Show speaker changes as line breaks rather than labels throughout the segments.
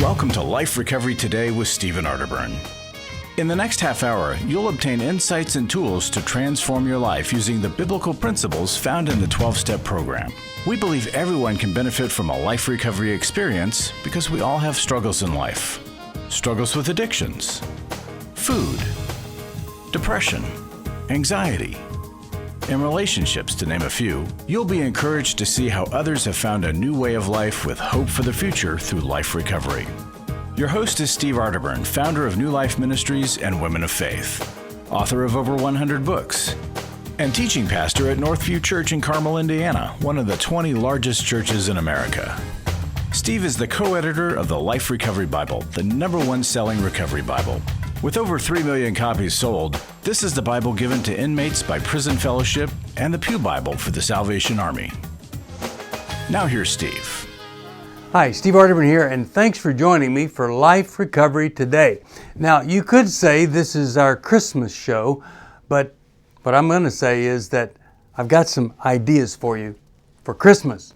Welcome to Life Recovery Today with Stephen Arterburn. In the next half hour, you'll obtain insights and tools to transform your life using the biblical principles found in the 12-step program. We believe everyone can benefit from a life recovery experience because we all have struggles in life. Struggles with addictions, food, depression, anxiety, and relationships, to name a few. You'll be encouraged to see how others have found a new way of life with hope for the future through life recovery. Your host is Steve Arterburn, founder of New Life Ministries and Women of Faith, author of over 100 books, and teaching pastor at Northview Church in Carmel, Indiana, one of the 20 largest churches in America. Steve is the co-editor of the Life Recovery Bible, the #1 selling recovery Bible. With over 3 million copies sold, this is the Bible given to inmates by Prison Fellowship and the Pew Bible for the Salvation Army. Now here's Steve.
Hi, Steve Arterburn here, and thanks for joining me for Life Recovery Today. Now, you could say this is our Christmas show, but what I'm going to say is that I've got some ideas for you for Christmas.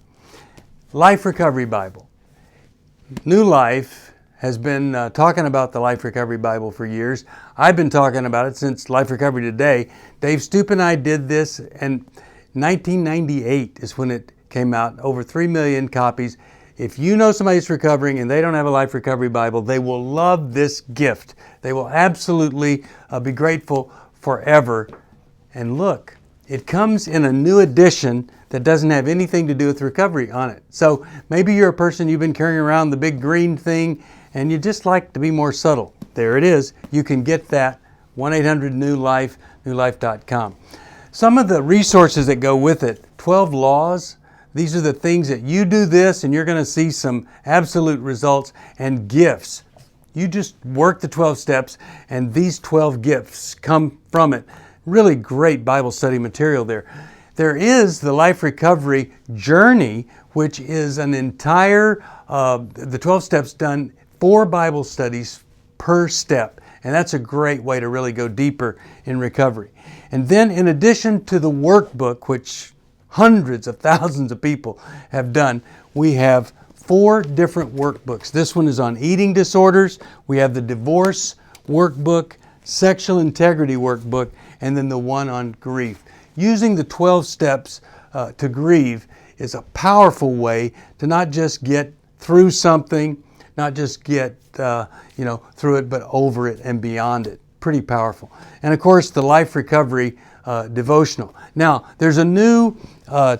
Life Recovery Bible. New Life has been talking about the Life Recovery Bible for years. I've been talking about it since Life Recovery Today. Dave Stoop and I did this, and 1998 is when it came out, over 3 million copies. If you know somebody who's recovering and they don't have a Life Recovery Bible, they will love this gift. They will absolutely be grateful forever. And look, it comes in a new edition that doesn't have anything to do with recovery on it. So maybe you're a person, you've been carrying around the big green thing, and you just like to be more subtle. There it is. You can get that, 1-800-NEW-LIFE, newlife.com. Some of the resources that go with it, 12 laws. These are the things that you do this and you're going to see some absolute results, and gifts. You just work the 12 steps and these 12 gifts come from it. Really great Bible study material there. There is the Life Recovery Journey, which is an entire, the 12 steps done 4 Bible studies per step. And that's a great way to really go deeper in recovery. And then in addition to the workbook, which hundreds of thousands of people have done, we have 4 different workbooks. This one is on eating disorders. We have the divorce workbook, sexual integrity workbook, and then the one on grief. Using the 12 steps to grieve is a powerful way to not just get through something, not just get through it, but over it and beyond it. Pretty powerful. And of course, the Life Recovery devotional. Now, there's a new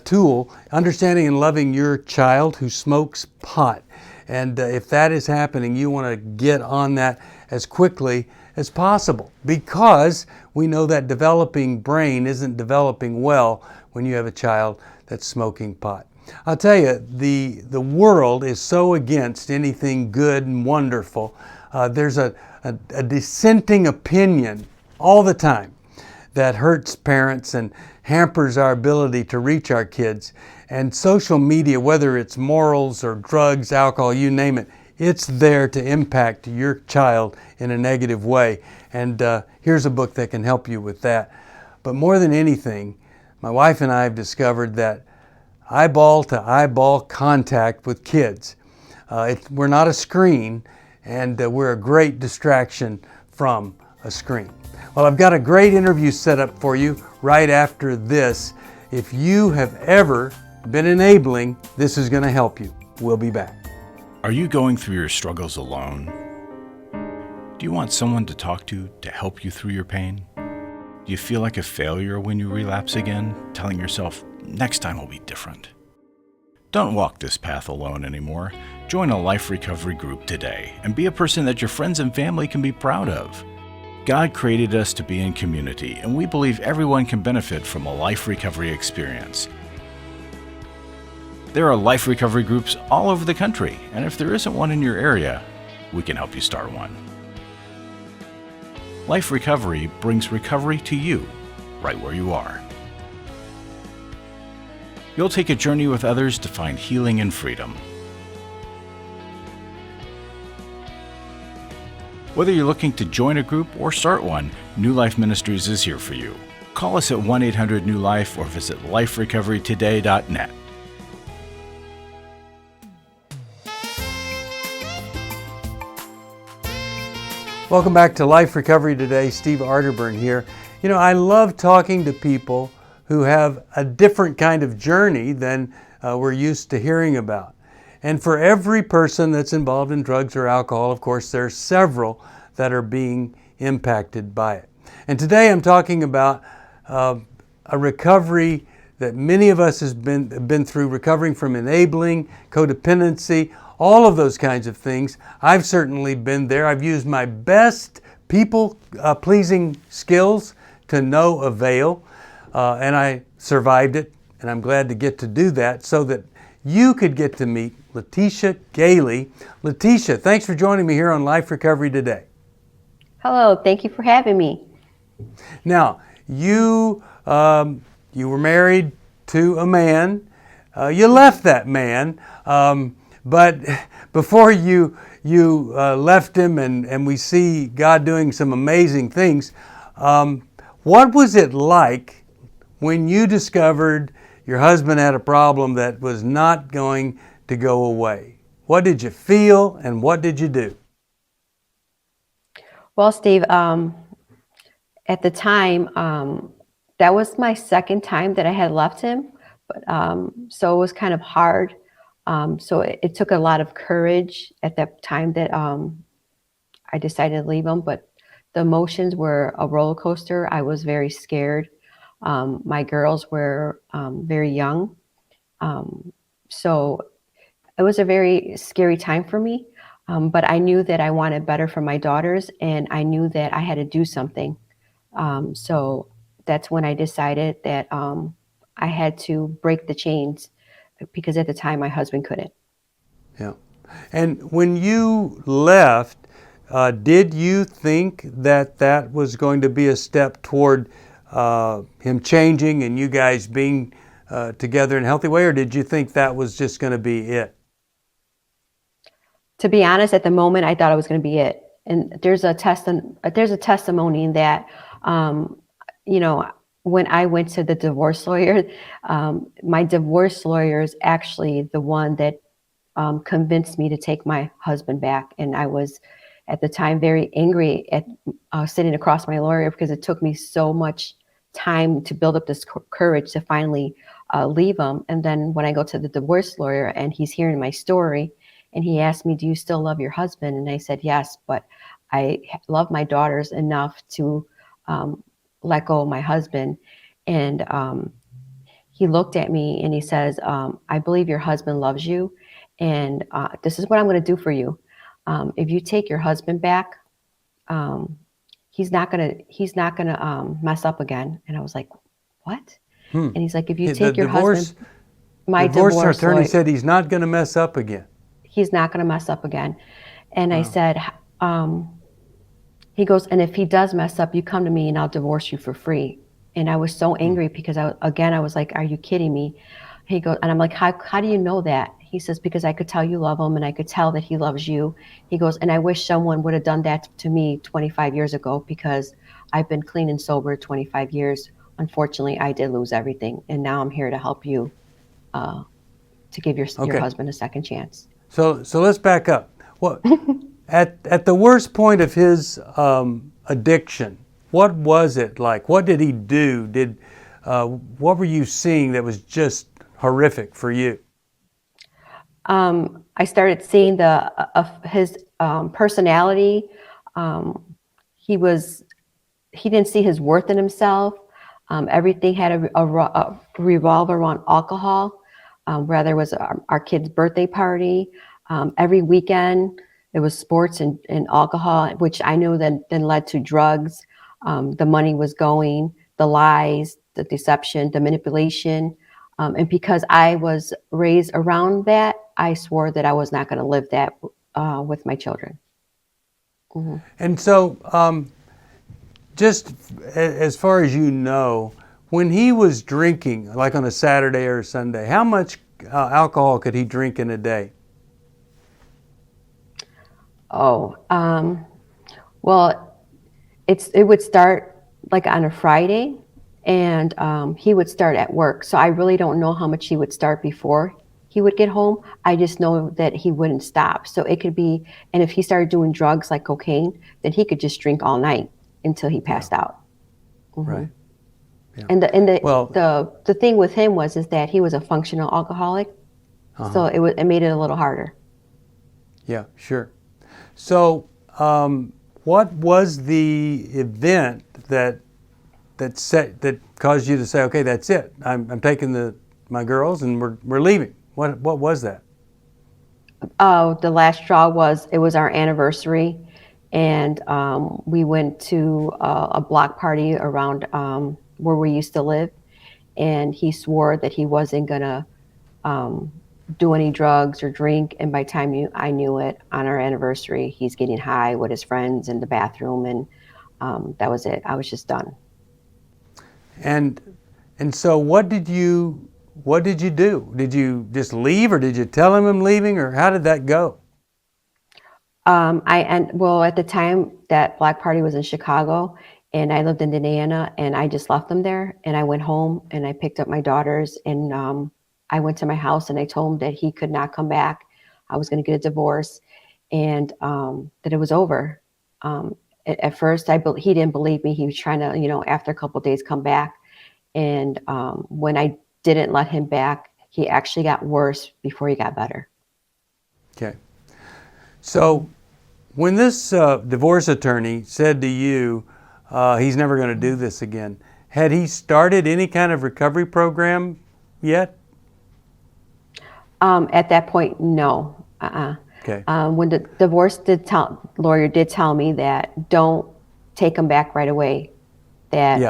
tool, Understanding and Loving Your Child Who Smokes Pot. And if that is happening, you want to get on that as quickly as possible, because we know that developing brain isn't developing well when you have a child that's smoking pot. I'll tell you, the world is so against anything good and wonderful. There's a dissenting opinion all the time that hurts parents and hampers our ability to reach our kids. And social media, whether it's morals or drugs, alcohol, you name it, it's there to impact your child in a negative way. And here's a book that can help you with that. But more than anything, my wife and I have discovered that eyeball to eyeball contact with kids. We're not a screen, and we're a great distraction from a screen. Well, I've got a great interview set up for you right after this. If you have ever been enabling, this is going to help you. We'll be back.
Are you going through your struggles alone? Do you want someone to talk to help you through your pain? Do you feel like a failure when you relapse again, telling yourself, next time will be different? Don't walk this path alone anymore. Join a life recovery group today and be a person that your friends and family can be proud of. God created us to be in community, and we believe everyone can benefit from a life recovery experience. There are life recovery groups all over the country, and if there isn't one in your area, we can help you start one. Life Recovery brings recovery to you, right where you are. You'll take a journey with others to find healing and freedom. Whether you're looking to join a group or start one, New Life Ministries is here for you. Call us at 1-800-NEW-LIFE or visit liferecoverytoday.net.
Welcome back to Life Recovery Today. Steve Arterburn here. You know, I love talking to people who have a different kind of journey than we're used to hearing about. And for every person that's involved in drugs or alcohol, of course, there's several that are being impacted by it. And today I'm talking about a recovery that many of us have been through, recovering from enabling, codependency, all of those kinds of things. I've certainly been there. I've used my best people-pleasing skills to no avail, and I survived it, and I'm glad to get to do that so that you could get to meet Leticia Galey. Leticia, thanks for joining me here on Life Recovery Today.
Hello, thank you for having me.
Now, you were married to a man. You left that man, but before you left him, and we see God doing some amazing things, what was it like when you discovered your husband had a problem that was not going to go away? What did you feel, and what did you do?
Well, Steve, at the time, that was my second time that I had left him, but so it was kind of hard. So it took a lot of courage at that time that I decided to leave him, but the emotions were a roller coaster. I was very scared. My girls were very young. So it was a very scary time for me, but I knew that I wanted better for my daughters, and I knew that I had to do something. So that's when I decided that I had to break the chains, because at the time my husband couldn't.
Yeah. And when you left, did you think that that was going to be a step toward him changing and you guys being together in a healthy way, or did you think that was just going to be it?
To be honest, at the moment, I thought it was going to be it. And there's a testimony in that, you know, when I went to the divorce lawyer, my divorce lawyer is actually the one that convinced me to take my husband back. And I was, at the time, very angry at sitting across my lawyer, because it took me so much time to build up this courage to finally leave him. And then when I go to the divorce lawyer and he's hearing my story, and he asked me, "Do you still love your husband?" And I said, "Yes, but I love my daughters enough to let go of my husband." And he looked at me and he says, "I believe your husband loves you, and this is what I'm going to do for you. If you take your husband back, he's not gonna mess up again." And I was like, "What?" And he's like, "If you take your husband," my
divorce attorney said he's not going to mess up again.
He's not going to mess up again. And
Wow.
I said, he goes, "And if he does mess up, you come to me and I'll divorce you for free." And I was so angry, because I was like, "Are you kidding me?" He goes, and I'm like, how do you know that? He says, "Because I could tell you love him, and I could tell that he loves you." He goes, "And I wish someone would have done that to me 25 years ago, because I've been clean and sober 25 years. Unfortunately, I did lose everything. And now I'm here to help you to give your husband a second chance."
So let's back up. What at the worst point of his addiction, what was it like? What did he do? What were you seeing that was just horrific for you?
I started seeing his personality. He didn't see his worth in himself. Everything had a revolve around alcohol. Whether it was our kid's birthday party, every weekend there was sports and alcohol, which I knew then led to drugs. The money was going, the lies, the deception, the manipulation. And because I was raised around that, I swore that I was not going to live that with my children. Mm-hmm.
And so, just as far as you know, when he was drinking, like on a Saturday or a Sunday, how much alcohol could he drink in a day?
Oh, well, it would start like on a Friday, and he would start at work. So I really don't know how much he would start before he would get home. I just know that he wouldn't stop. So it could be, and if he started doing drugs like cocaine, then he could just drink all night until he passed out.
Right. Yeah.
And the
Well,
the thing with him is that he was a functional alcoholic, so it made it a little harder.
Yeah, sure. So, what was the event that caused you to say, okay, that's it. I'm taking my girls and we're leaving. What was that?
The last straw was it was our anniversary, and we went to a block party around where we used to live, and he swore that he wasn't gonna do any drugs or drink. And by the time I knew it, on our anniversary, he's getting high with his friends in the bathroom, and that was it. I was just done.
And so what did you do? Did you just leave, or did you tell him I'm leaving, or how did that go?
At the time that black party was in Chicago, and I lived in Indiana, and I just left them there, and I went home and I picked up my daughters, and I went to my house and I told him that he could not come back. I was going to get a divorce, and that it was over. At first, he didn't believe me. He was trying to, after a couple of days, come back. And when I didn't let him back, he actually got worse before he got better.
Okay. So when this divorce attorney said to you, he's never going to do this again, had he started any kind of recovery program yet?
At that point, no.
Okay.
When the divorce lawyer did tell me that don't take him back right away, that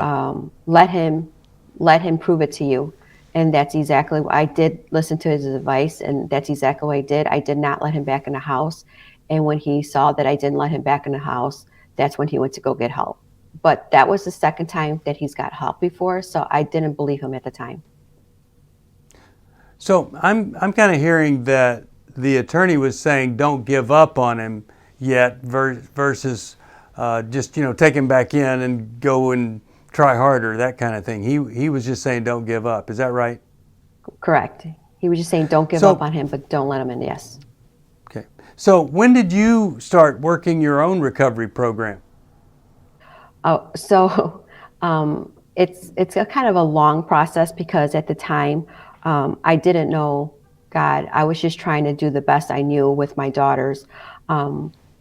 let him prove it to you. And that's exactly what I did. Listen to his advice, and that's exactly what I did. I did not let him back in the house. And when he saw that I didn't let him back in the house, that's when he went to go get help. But that was the second time that he's got help before, so I didn't believe him at the time.
So I'm kind of hearing that the attorney was saying don't give up on him yet versus just take him back in and go and try harder, that kind of thing. He was just saying don't give up. Is that right?
Correct. He was just saying don't give up on him, but don't let him in. Yes.
Okay. So when did you start working your own recovery program?
It's a kind of a long process, because at the time I didn't know God. I was just trying to do the best I knew with my daughters.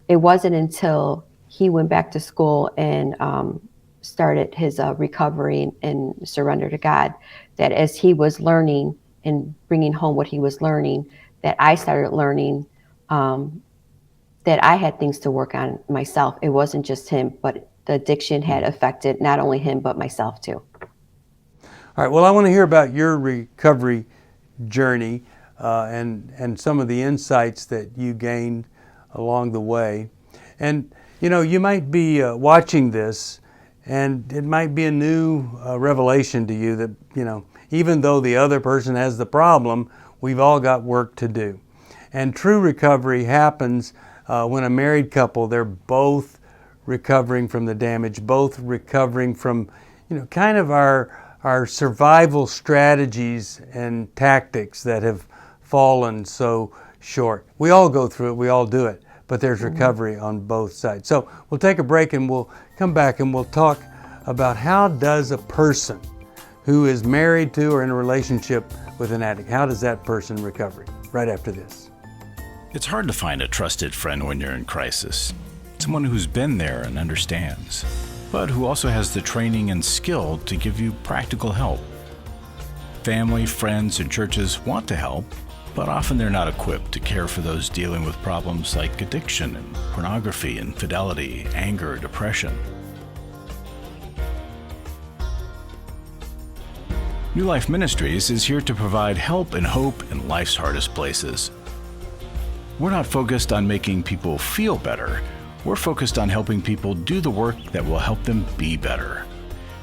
It wasn't until he went back to school and started his recovery and surrender to God, that as he was learning and bringing home what he was learning, that I started learning that I had things to work on myself. It wasn't just him, but the addiction had affected not only him, but myself too.
All right, well, I want to hear about your recovery journey and some of the insights that you gained along the way. And, you might be watching this, and it might be a new revelation to you that, even though the other person has the problem, we've all got work to do. And true recovery happens when a married couple, they're both recovering from the damage, both recovering from, kind of our survival strategies and tactics that have fallen so short. We all go through it, we all do it, but there's recovery on both sides. So we'll take a break and we'll come back and we'll talk about how does a person who is married to or in a relationship with an addict, how does that person recover? Right after this.
It's hard to find a trusted friend when you're in crisis. Someone who's been there and understands, but who also has the training and skill to give you practical help. Family, friends, and churches want to help, but often they're not equipped to care for those dealing with problems like addiction and pornography, infidelity, anger, depression. New Life Ministries is here to provide help and hope in life's hardest places. We're not focused on making people feel better. We're focused on helping people do the work that will help them be better.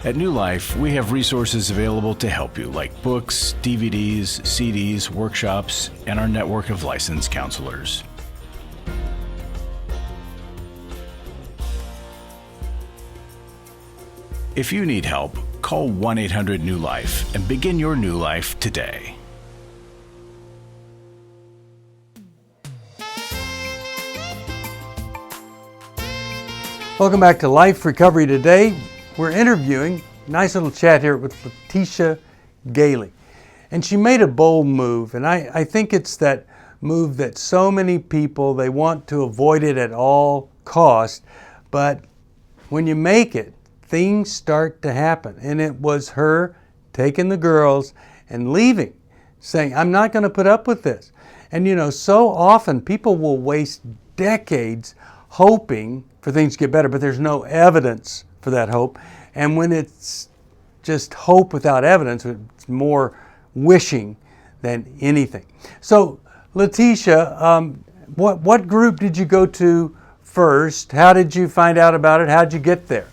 At New Life, we have resources available to help you, like books, DVDs, CDs, workshops, and our network of licensed counselors. If you need help, call 1-800-NEW-LIFE and begin your new life today.
Welcome back to Life Recovery Today. We're interviewing, nice little chat here with Leticia Galey. And she made a bold move, and I think it's that move that so many people, they want to avoid it at all cost, but when you make it, things start to happen. And it was her taking the girls and leaving, saying, I'm not going to put up with this. And you know, so often people will waste decades hoping for things to get better, but there's no evidence for that hope. And when it's just hope without evidence, it's more wishing than anything. So, Leticia, what group did you go to first? How did you find out about it? How did you get there?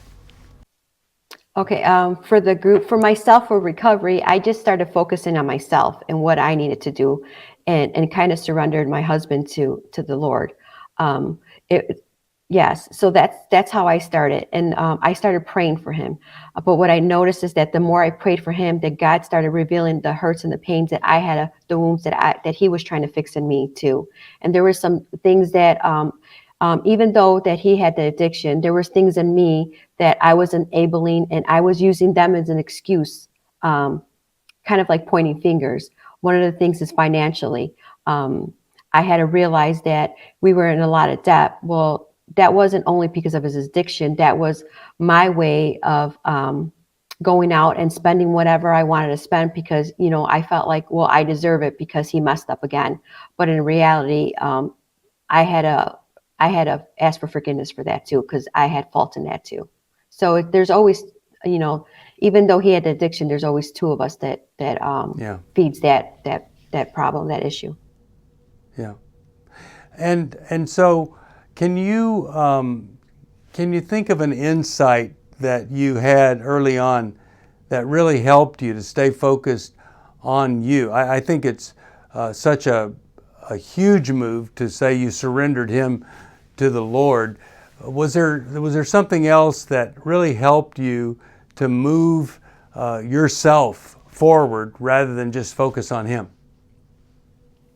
Okay, for the group, for myself, for recovery, I just started focusing on myself and what I needed to do, and kind of surrendered my husband to the Lord. It, yes, so that's how I started, and I started praying for him. But what I noticed is that the more I prayed for him, that God started revealing the hurts and the pains that I had, the wounds that he was trying to fix in me too. And there were some things that. Even though that he had the addiction, there was things in me that I was enabling, and I was using them as an excuse, kind of like pointing fingers. One of the things is financially. I had to realize that we were in a lot of debt. Well, that wasn't only because of his addiction. That was my way of going out and spending whatever I wanted to spend because, you know, I felt like, well, I deserve it because he messed up again. But in reality, I had to ask for forgiveness for that too, because I had fault in that too. So there's always, you know, even though he had the addiction, there's always two of us that feeds that problem, that issue.
Yeah, and so can you think of an insight that you had early on that really helped you to stay focused on you? I think it's such a huge move to say you surrendered him to the Lord. Was there something else that really helped you to move yourself forward rather than just focus on him?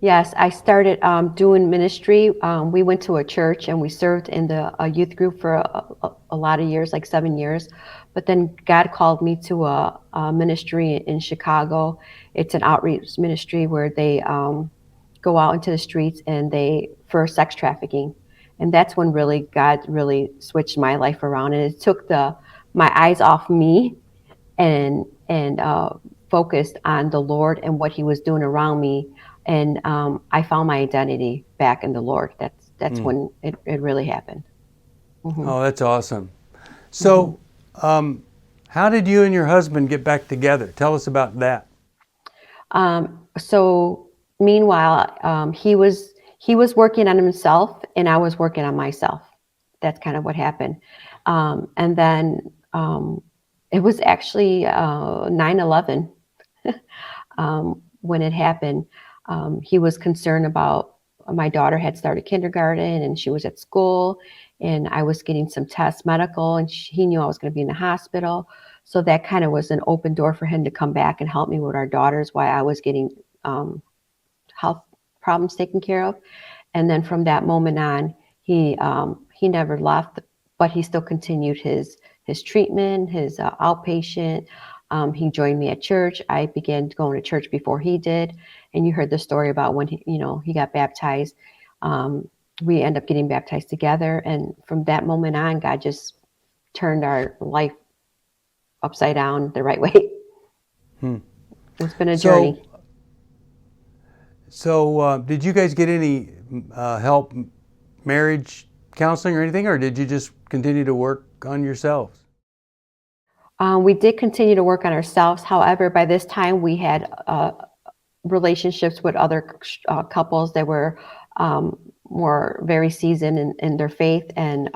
Yes, I started doing ministry. We went to a church and we served in a youth group for a lot of years, like 7 years. But then God called me to a ministry in Chicago. It's an outreach ministry where they go out into the streets and for sex trafficking. And that's when really God really switched my life around, and it took my eyes off me and focused on the Lord and what he was doing around me. And I found my identity back in the Lord. That's when it really happened. Mm-hmm.
Oh, that's awesome. So how did you and your husband get back together? Tell us about that.
So meanwhile, he was working on himself and I was working on myself. That's kind of what happened. And then it was actually 9/11 when it happened. He was concerned about my daughter had started kindergarten and she was at school, and I was getting some tests, medical, and he knew I was going to be in the hospital. So that kind of was an open door for him to come back and help me with our daughters while I was getting health problems taken care of. And then from that moment on, he never left, but he still continued his treatment, his outpatient. He joined me at church. I began going to church before he did. And you heard the story about when he got baptized. We ended up getting baptized together. And from that moment on, God just turned our life upside down the right way. It's been a journey. So
did you guys get any help, marriage counseling or anything, or did you just continue to work on yourselves?
We did continue to work on ourselves. However, by this time we had relationships with other couples that were more very seasoned in their faith, and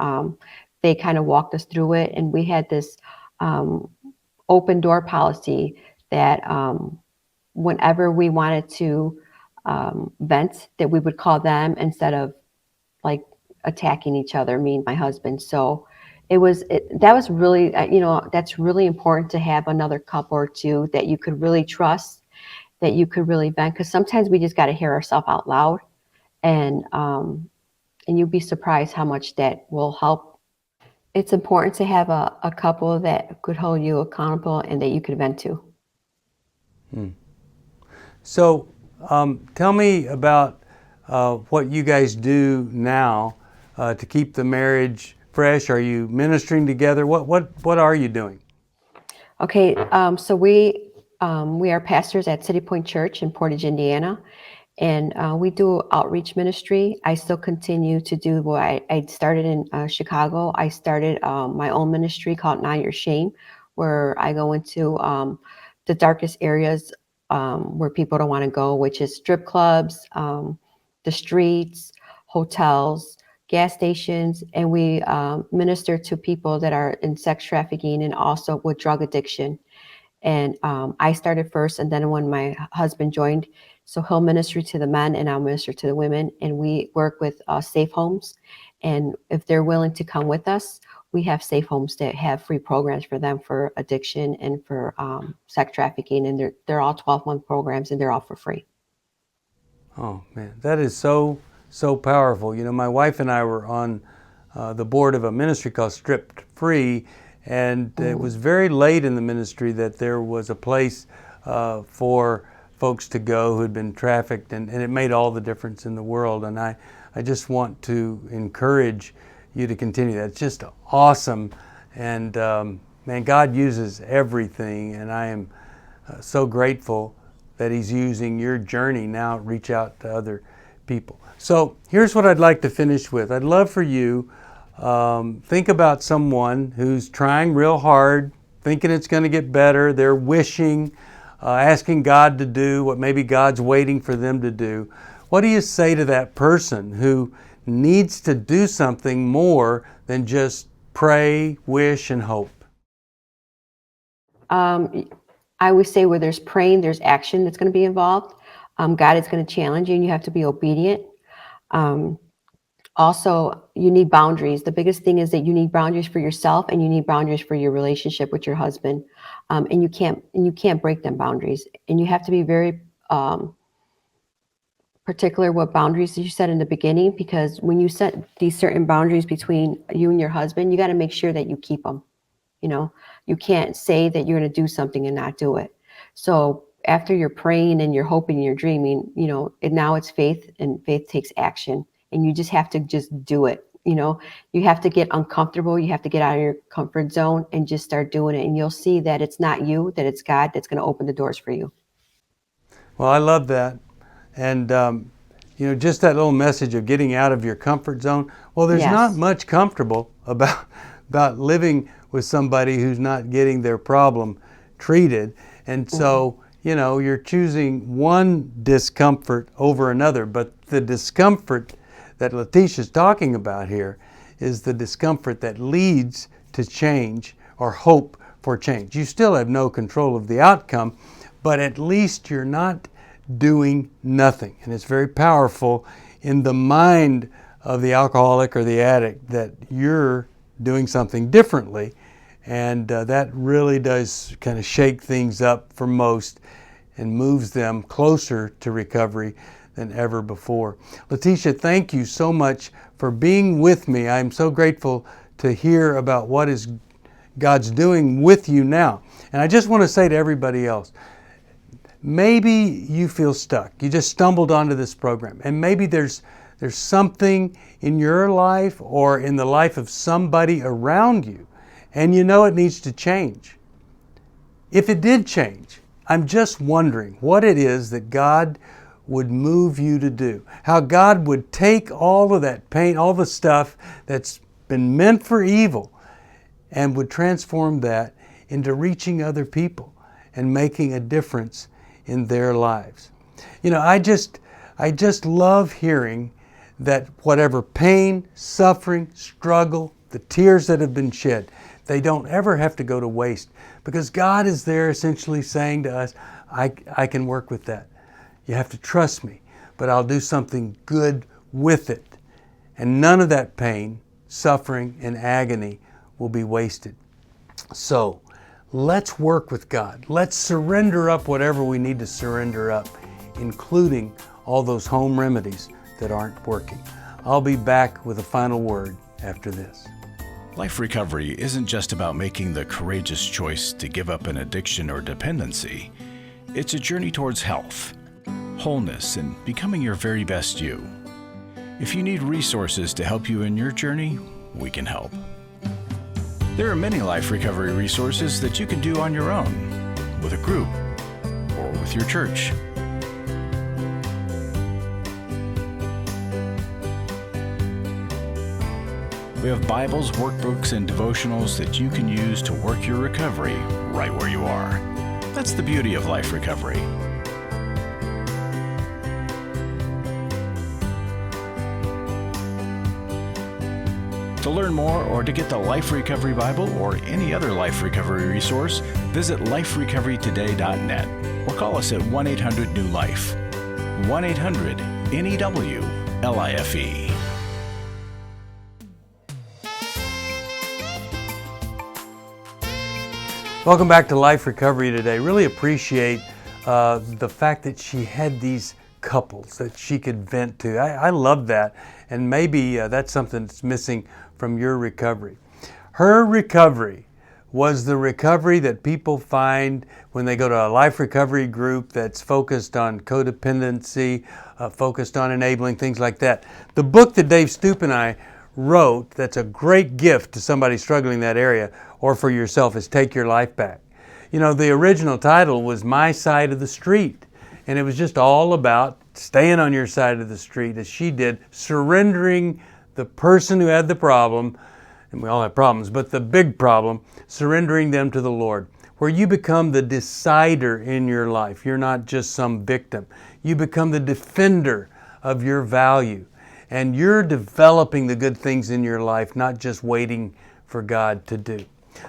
they kind of walked us through it. And we had this open door policy that whenever we wanted to vent, that we would call them instead of like attacking each other, me and my husband. So that was really, that's really important to have another couple or two that you could really trust, that you could really vent, because sometimes we just got to hear ourselves out loud, and you'd be surprised how much that will help. it's important to have a couple that could hold you accountable and that you could vent to.
So tell me about what you guys do now to keep the marriage fresh. Are you ministering together? What are you doing?
Okay, so we are pastors at City Point Church in Portage, Indiana, and we do outreach ministry. I still continue to do what I started in Chicago. I started my own ministry called Not Your Shame, where I go into the darkest areas where people don't want to go, which is strip clubs, the streets, hotels, gas stations, and we minister to people that are in sex trafficking and also with drug addiction. And I started first, and then when my husband joined, so he'll minister to the men and I'll minister to the women. And we work with safe homes. And if they're willing to come with us, we have safe homes that have free programs for them for addiction and for sex trafficking. And they're all 12-month programs and they're all for free.
Oh man, that is so powerful. You know, my wife and I were on the board of a ministry called Stripped Free, and it was very late in the ministry that there was a place for folks to go who had been trafficked, and it made all the difference in the world. And I just want to encourage you to continue that. It's just awesome, and man, God uses everything, and I am so grateful that He's using your journey now to reach out to other people. So here's what I'd like to finish with. I'd love for you think about someone who's trying real hard, thinking it's going to get better. They're wishing, asking God to do what maybe God's waiting for them to do. What do you say to that person who needs to do something more than just pray, wish, and hope?
I would say where there's praying, there's action that's going to be involved. God is going to challenge you and you have to be obedient. Also, you need boundaries. The biggest thing is that you need boundaries for yourself and you need boundaries for your relationship with your husband. And you can't break them boundaries. And you have to be very particular what boundaries you set in the beginning, because when you set these certain boundaries between you and your husband, you got to make sure that you keep them. You know, you can't say that you're going to do something and not do it. So after you're praying and you're hoping and you're dreaming, you know, now it's faith, and faith takes action, and you just have to just do it. You know, you have to get uncomfortable. You have to get out of your comfort zone and just start doing it. And you'll see that it's not you, that it's God that's going to open the doors for you.
Well, I love that. And, you know, just that little message of getting out of your comfort zone. Well, there's not much comfortable about living with somebody who's not getting their problem treated. And so, you know, you're choosing one discomfort over another. But the discomfort that Leticia's talking about here is the discomfort that leads to change or hope for change. You still have no control of the outcome, but at least you're not doing nothing. And it's very powerful in the mind of the alcoholic or the addict that you're doing something differently. And that really does kind of shake things up for most and moves them closer to recovery than ever before. Leticia, thank you so much for being with me. I'm so grateful to hear about what is God's doing with you now. And I just want to say to everybody else, maybe you feel stuck. You just stumbled onto this program, and maybe there's something in your life or in the life of somebody around you, and you know it needs to change. If it did change, I'm just wondering what it is that God would move you to do. How God would take all of that pain, all the stuff that's been meant for evil, and would transform that into reaching other people and making a difference in their lives. You know, I just love hearing that whatever pain, suffering, struggle, the tears that have been shed, they don't ever have to go to waste, because God is there essentially saying to us, I can work with that. You have to trust me, but I'll do something good with it. And none of that pain, suffering, and agony will be wasted. So let's work with God. Let's surrender up whatever we need to surrender up, including all those home remedies that aren't working. I'll be back with a final word after this.
Life recovery isn't just about making the courageous choice to give up an addiction or dependency. It's a journey towards health, wholeness, and becoming your very best you. If you need resources to help you in your journey, we can help. There are many life recovery resources that you can do on your own, with a group, or with your church. We have Bibles, workbooks, and devotionals that you can use to work your recovery right where you are. That's the beauty of life recovery. To learn more or to get the Life Recovery Bible or any other life recovery resource, visit liferecoverytoday.net or call us at 1-800-NEW-LIFE. 1-800-NEW-LIFE.
Welcome back to Life Recovery Today. Really appreciate the fact that she had these couples that she could vent to. I love that, and maybe that's something that's missing from your recovery. Her recovery was the recovery that people find when they go to a life recovery group that's focused on codependency, focused on enabling, things like that. The book that Dave Stoop and I wrote that's a great gift to somebody struggling in that area or for yourself is Take Your Life Back. You know, the original title was My Side of the Street, and it was just all about staying on your side of the street as she did, surrendering the person who had the problem, and we all have problems, but the big problem, surrendering them to the Lord, where you become the decider in your life. You're not just some victim. You become the defender of your value, and you're developing the good things in your life, not just waiting for God to do.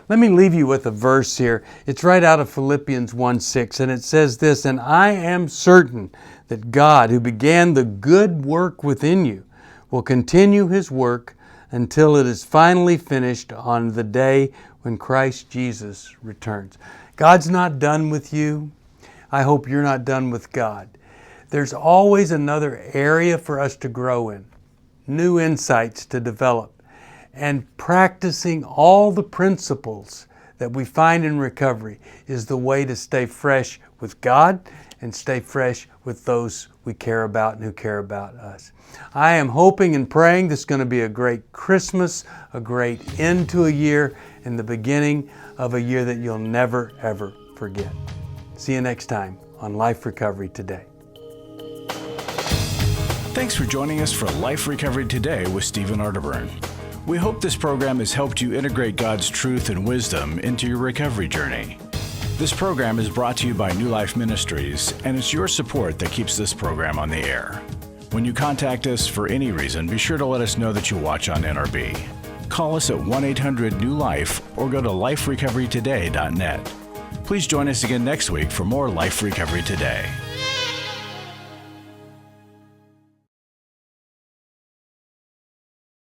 Let me leave you with a verse here. It's right out of Philippians 1:6, and it says this, "And I am certain that God, who began the good work within you, will continue His work until it is finally finished on the day when Christ Jesus returns." God's not done with you. I hope you're not done with God. There's always another area for us to grow in, new insights to develop, and practicing all the principles that we find in recovery is the way to stay fresh with God and stay fresh with those we care about and who care about us. I am hoping and praying this is going to be a great Christmas, a great end to a year, and the beginning of a year that you'll never, ever forget. See you next time on Life Recovery Today.
Thanks for joining us for Life Recovery Today with Stephen Arterburn. We hope this program has helped you integrate God's truth and wisdom into your recovery journey. This program is brought to you by New Life Ministries, and it's your support that keeps this program on the air. When you contact us for any reason, be sure to let us know that you watch on NRB. Call us at 1-800-NEW-LIFE or go to liferecoverytoday.net. Please join us again next week for more Life Recovery Today.